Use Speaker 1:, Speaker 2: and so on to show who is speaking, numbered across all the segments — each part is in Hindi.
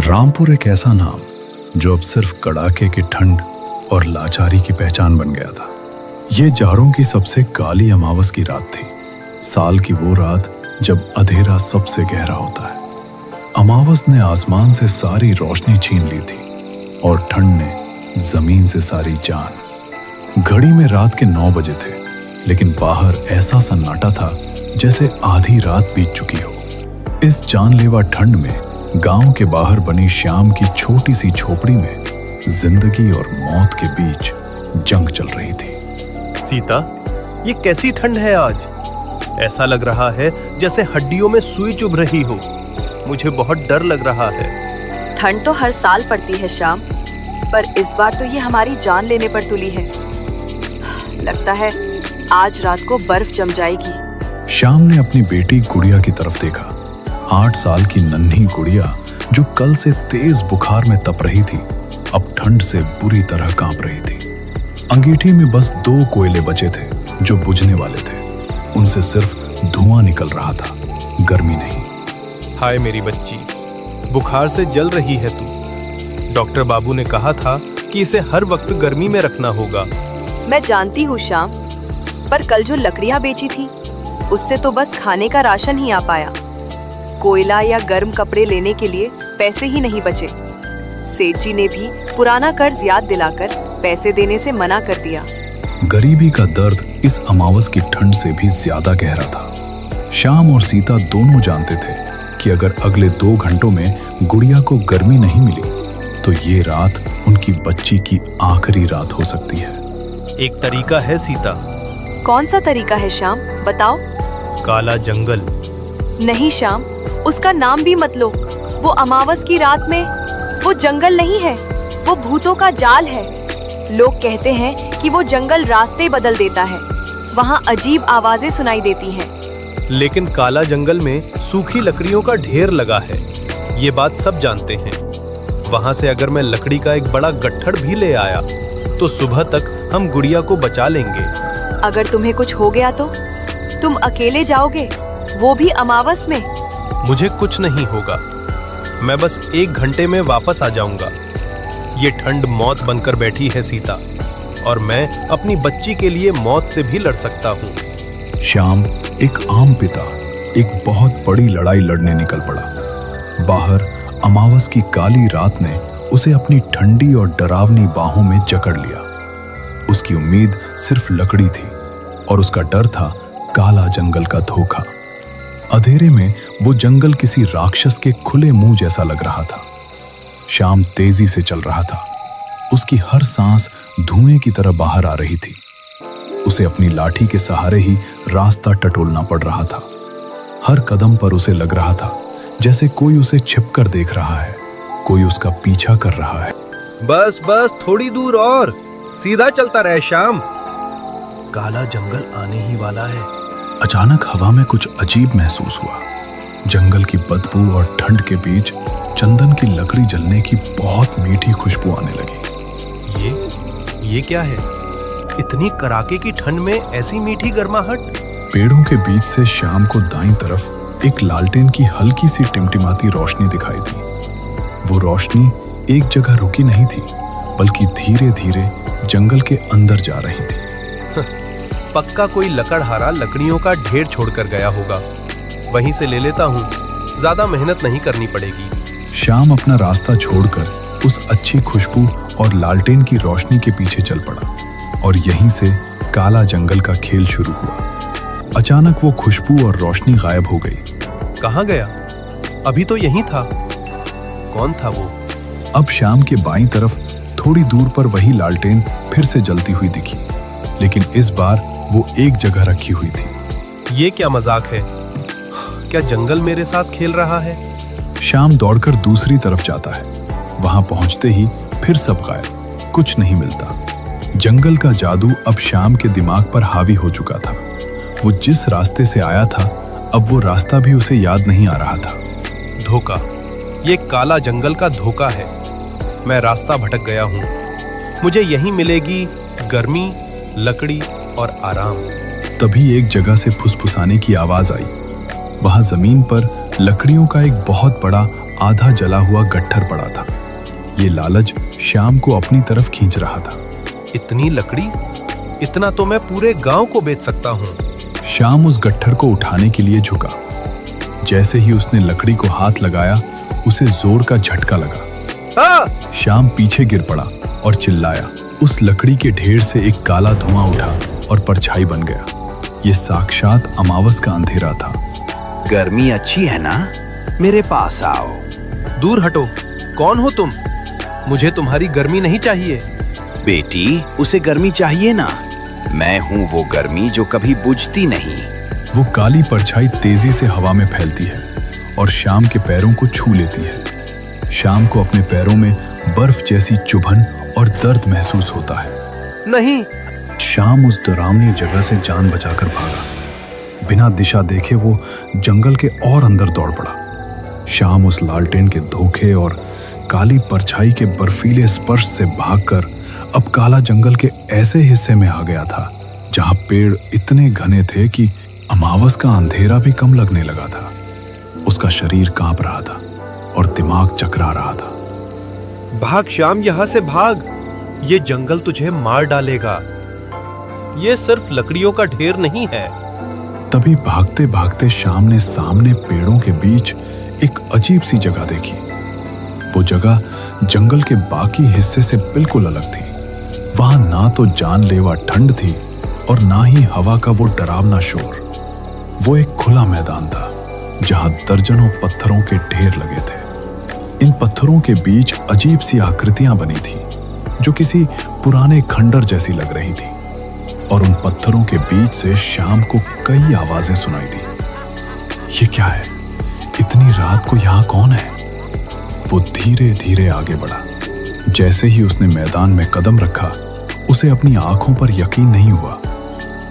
Speaker 1: रामपुर एक ऐसा नाम जो अब सिर्फ कड़ाके की ठंड और लाचारी की पहचान बन गया था। ये जाड़ों की सबसे काली अमावस की रात थी। साल की वो रात जब अंधेरा सबसे गहरा होता है। अमावस ने आसमान से सारी रोशनी छीन ली थी और ठंड ने जमीन से सारी जान। घड़ी में रात के 9 बजे थे, लेकिन बाहर ऐसा सन्नाटा था जैसे आधी रात बीत चुकी हो। इस जानलेवा ठंड में गांव के बाहर बनी श्याम की छोटी सी झोपड़ी में जिंदगी और मौत के बीच जंग चल रही थी।
Speaker 2: सीता, ये कैसी ठंड है आज? ऐसा लग रहा है जैसे हड्डियों में सुई चुभ रही हो। मुझे बहुत डर लग रहा है।
Speaker 3: ठंड तो हर साल पड़ती है श्याम, पर इस बार तो ये हमारी जान लेने पर तुली है। लगता है आज रात को बर्फ जम जाएगी।
Speaker 1: श्याम ने अपनी बेटी गुड़िया की तरफ देखा। 8 साल की नन्ही गुड़िया जो कल से तेज बुखार में तप रही थी, अब ठंड से बुरी तरह कांप रही थी। अंगीठी में बस 2 कोयले बचे थे जो बुझने वाले थे। उनसे सिर्फ धुआं निकल रहा था, गर्मी नहीं।
Speaker 2: हाय मेरी बच्ची, बुखार से जल रही है तू। डॉक्टर बाबू ने कहा था कि इसे हर वक्त गर्मी में रखना होगा।
Speaker 3: मैं जानती हूँ श्याम, पर कल जो लकड़ियाँ बेची थी उससे तो बस खाने का राशन ही आ पाया। कोयला या गर्म कपड़े लेने के लिए पैसे ही नहीं बचे। सेठ जी ने भी पुराना कर्ज याद दिलाकर पैसे देने से मना कर दिया।
Speaker 1: गरीबी का दर्द इस अमावस की ठंड से भी ज्यादा गहरा था। श्याम और सीता दोनों जानते थे कि अगर अगले 2 घंटों में गुड़िया को गर्मी नहीं मिली तो ये रात उनकी बच्ची की आखिरी रात हो सकती है।
Speaker 2: एक तरीका है सीता।
Speaker 3: कौन सा तरीका है श्याम, बताओ।
Speaker 2: काला जंगल।
Speaker 3: नहीं श्याम, उसका नाम भी मत लो। वो अमावस की रात में वो जंगल नहीं है, वो भूतों का जाल है। लोग कहते हैं कि वो जंगल रास्ते बदल देता है। वहाँ अजीब आवाजें सुनाई देती हैं।
Speaker 2: लेकिन काला जंगल में सूखी लकड़ियों का ढेर लगा है, ये बात सब जानते हैं। वहाँ से अगर मैं लकड़ी का एक बड़ा गट्ठर भी ले आया तो सुबह तक हम गुड़िया को बचा लेंगे।
Speaker 3: अगर तुम्हें कुछ हो गया तो तुम अकेले जाओगे, वो भी अमावस में?
Speaker 2: मुझे कुछ नहीं होगा, मैं बस 1 घंटे में वापस आ जाऊंगा। ये ठंड मौत बनकर बैठी है सीता, और मैं अपनी बच्ची के लिए मौत से भी लड़ सकता हूँ।
Speaker 1: श्याम, एक आम पिता, एक बहुत बड़ी लड़ाई लड़ने निकल पड़ा। बाहर अमावस की काली रात ने उसे अपनी ठंडी और डरावनी बाहों में जकड़ लिया। उसकी उम्मीद सिर्फ लकड़ी थी और उसका डर था काला जंगल का धोखा। अंधेरे में वो जंगल किसी राक्षस के खुले मुंह जैसा लग रहा था। श्याम तेजी से चल रहा था। उसकी हर सांस धुएं की तरह बाहर आ रही थी। उसे अपनी लाठी के सहारे ही रास्ता टटोलना पड़ रहा था। हर कदम पर उसे लग रहा था जैसे कोई उसे छिपकर देख रहा है, कोई उसका पीछा कर रहा है।
Speaker 2: बस बस थोड़ी दूर और, सीधा चलता रहे श्याम। काला जंगल आने ही वाला है।
Speaker 1: अचानक हवा में कुछ अजीब महसूस हुआ। जंगल की बदबू और ठंड के बीच चंदन की लकड़ी जलने की बहुत मीठी खुशबू आने लगी।
Speaker 2: ये क्या है? इतनी कड़ाके की ठंड में ऐसी मीठी गर्माहट?
Speaker 1: पेड़ों के बीच से श्याम को दाईं तरफ एक लालटेन की हल्की सी टिमटिमाती रोशनी दिखाई दी। वो रोशनी एक जगह रुकी नहीं थी, बल्कि धीरे धीरे जंगल के अंदर जा रही थी।
Speaker 2: पक्का कोई लकड़हारा लकड़ियों का ढेर छोड़कर गया होगा। वहीं से ले लेता हूँ, ज्यादा मेहनत नहीं करनी पड़ेगी।
Speaker 1: श्याम अपना रास्ता छोड़कर उस अच्छी खुशबू और लालटेन की रोशनी के पीछे चल पड़ा और यहीं से काला जंगल का खेल शुरू हुआ। अचानक वो खुशबू और रोशनी गायब हो गई।
Speaker 2: कहाँ गया? अभी तो यहीं था। कौन था वो?
Speaker 1: अब श्याम के बाईं तरफ थोड़ी दूर पर वही लालटेन फिर से जलती हुई दिखी, लेकिन इस बार वो एक जगह रखी हुई थी।
Speaker 2: ये क्या मजाक है? क्या जंगल मेरे साथ खेल रहा है?
Speaker 1: श्याम दौड़कर दूसरी तरफ जाता है। वहां पहुंचते ही फिर सब गायब, कुछ नहीं मिलता। जंगल का जादू अब श्याम के दिमाग पर हावी हो चुका था। वो जिस रास्ते से आया था, अब वो रास्ता भी उसे याद नहीं आ रहा था।
Speaker 2: धोखा, ये काला जंगल का धोखा है। मैं रास्ता भटक गया हूँ। मुझे यहीं मिलेगी गर्मी, लकड़ी और आराम।
Speaker 1: तभी एक जगह से फुसफुसाने की आवाज आई। वहां जमीन पर लकड़ियों का एक बहुत बड़ा आधा जला हुआ गट्ठर पड़ा था। ये लालच श्याम को अपनी तरफ खींच रहा था।
Speaker 2: इतनी लकड़ी, इतना तो मैं पूरे गांव को बेच सकता हूँ।
Speaker 1: श्याम उस गट्ठर को उठाने के लिए झुका। जैसे ही उसने लकड़ी को हाथ लगाया, उसे जोर का झटका लगा। श्याम पीछे गिर पड़ा और चिल्लाया। उस लकड़ी के ढेर से एक काला धुआं उठा और परछाई बन गया। ये साक्षात अमावस का अंधेरा था।
Speaker 4: गर्मी अच्छी है ना? मेरे पास आओ।
Speaker 2: दूर हटो, कौन हो तुम? मुझे तुम्हारी गर्मी नहीं चाहिए।
Speaker 4: बेटी, उसे गर्मी चाहिए ना। मैं हूँ वो गर्मी जो कभी बुझती नहीं।
Speaker 1: वो काली परछाई तेजी से हवा में फैलती है और श्याम के पैरों को छू लेती है। श्याम को अपने पैरों में बर्फ जैसी चुभन और दर्द महसूस होता है।
Speaker 2: नहीं।
Speaker 1: श्याम उस डरावनी जगह से जान बचाकर भागा। बिना दिशा देखे वो जंगल के और अंदर दौड़ पड़ा। श्याम उस लालटेन के धोखे और काली परछाई के बर्फीले स्पर्श से भागकर अब काला जंगल के ऐसे हिस्से में आ गया था जहां पेड़ इतने घने थे कि अमावस का अंधेरा भी कम लगने लगा था। उसका शरीर कांप रहा था और दिमाग चकरा रहा था।
Speaker 2: भाग श्याम, यहां से भाग। ये जंगल तुझे मार डालेगा। ये सिर्फ लकड़ियों का ढेर नहीं है।
Speaker 1: तभी भागते भागते श्याम ने सामने पेड़ों के बीच एक अजीब सी जगह देखी। वो जगह जंगल के बाकी हिस्से से बिल्कुल अलग थी। वहां ना तो जानलेवा ठंड थी और ना ही हवा का वो डरावना शोर। वो एक खुला मैदान था जहां दर्जनों पत्थरों के ढेर लगे थे। इन पत्थरों के बीच अजीब सी आकृतियां बनी थी जो किसी पुराने खंडर जैसी लग रही थी। और उन पत्थरों के बीच से श्याम को कई आवाजें सुनाई दी। ये क्या है? इतनी रात को यहां कौन है? वो धीरे धीरे आगे बढ़ा। जैसे ही उसने मैदान में कदम रखा, उसे अपनी आंखों पर यकीन नहीं हुआ।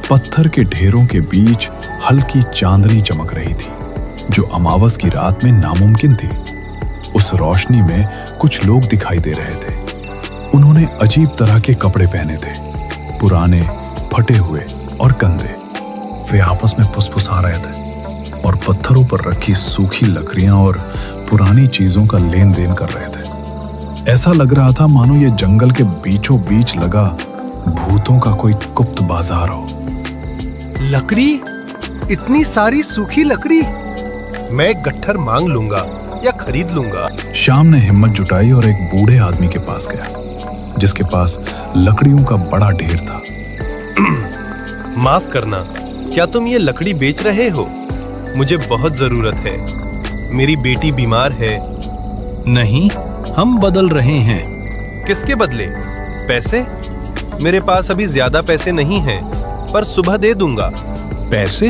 Speaker 1: पत्थर के ढेरों के बीच हल्की चांदनी चमक रही थी जो अमावस की रात में नामुमकिन थी। उस रोशनी में कुछ लोग दिखाई दे रहे थे। उन्होंने अजीब तरह के कपड़े पहने थे, पुराने, फटे हुए और गंदे। वे आपस में फुसफुसा रहे थे और पत्थरों पर रखी सूखी लकड़ियां और पुरानी चीजों का लेन देन कर रहे थे। ऐसा लग रहा था मानो ये जंगल के बीचों बीच लगा भूतों का कोई गुप्त बाजार हो।
Speaker 2: लकड़ी, इतनी सारी सूखी लकड़ी। मैं एक गट्ठर मांग लूंगा या खरीद लूंगा।
Speaker 1: श्याम ने हिम्मत जुटाई और एक बूढ़े आदमी के पास गया जिसके पास लकड़ियों का बड़ा ढेर था।
Speaker 2: माफ करना, क्या तुम ये लकड़ी बेच रहे हो? मुझे बहुत जरूरत है। मेरी बेटी बीमार है।
Speaker 5: नहीं, हम बदल रहे हैं।
Speaker 2: किसके बदले? पैसे? मेरे पास अभी ज्यादा पैसे नहीं हैं, पर सुबह दे दूंगा।
Speaker 5: पैसे?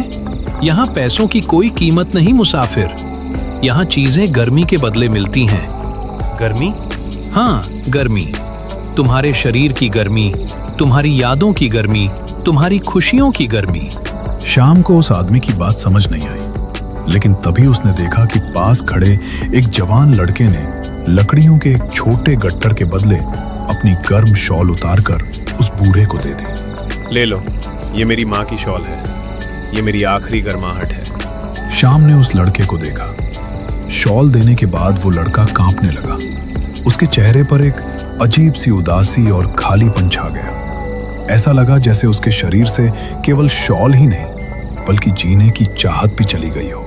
Speaker 5: यहाँ पैसों की कोई कीमत नहीं मुसाफिर। यहाँ चीजें गर्मी के बदले मिलती हैं।
Speaker 2: गर्मी?
Speaker 5: हाँ, गर्मी। तुम्हारे शरीर की गर्मी, तुम्हारी यादों की गर्मी, तुम्हारी खुशियों की गर्मी।
Speaker 1: श्याम को उस आदमी की बात समझ नहीं आई, लेकिन तभी उसने देखा कि पास खड़े एक जवान लड़के ने लकड़ियों के एक छोटे गट्ठर के बदले अपनी गर्म शॉल उतारकर उस बूढ़े को दे दी।
Speaker 6: ले लो, ये मेरी माँ की शॉल है। ये मेरी आखिरी गर्माहट है।
Speaker 1: श्याम ने उस लड़के को देखा। शॉल देने के बाद वो लड़का कांपने लगा। उसके चेहरे पर एक अजीब सी उदासी और खालीपन छा गया। ऐसा लगा जैसे उसके शरीर से केवल शॉल ही नहीं बल्कि जीने की चाहत भी चली गई हो।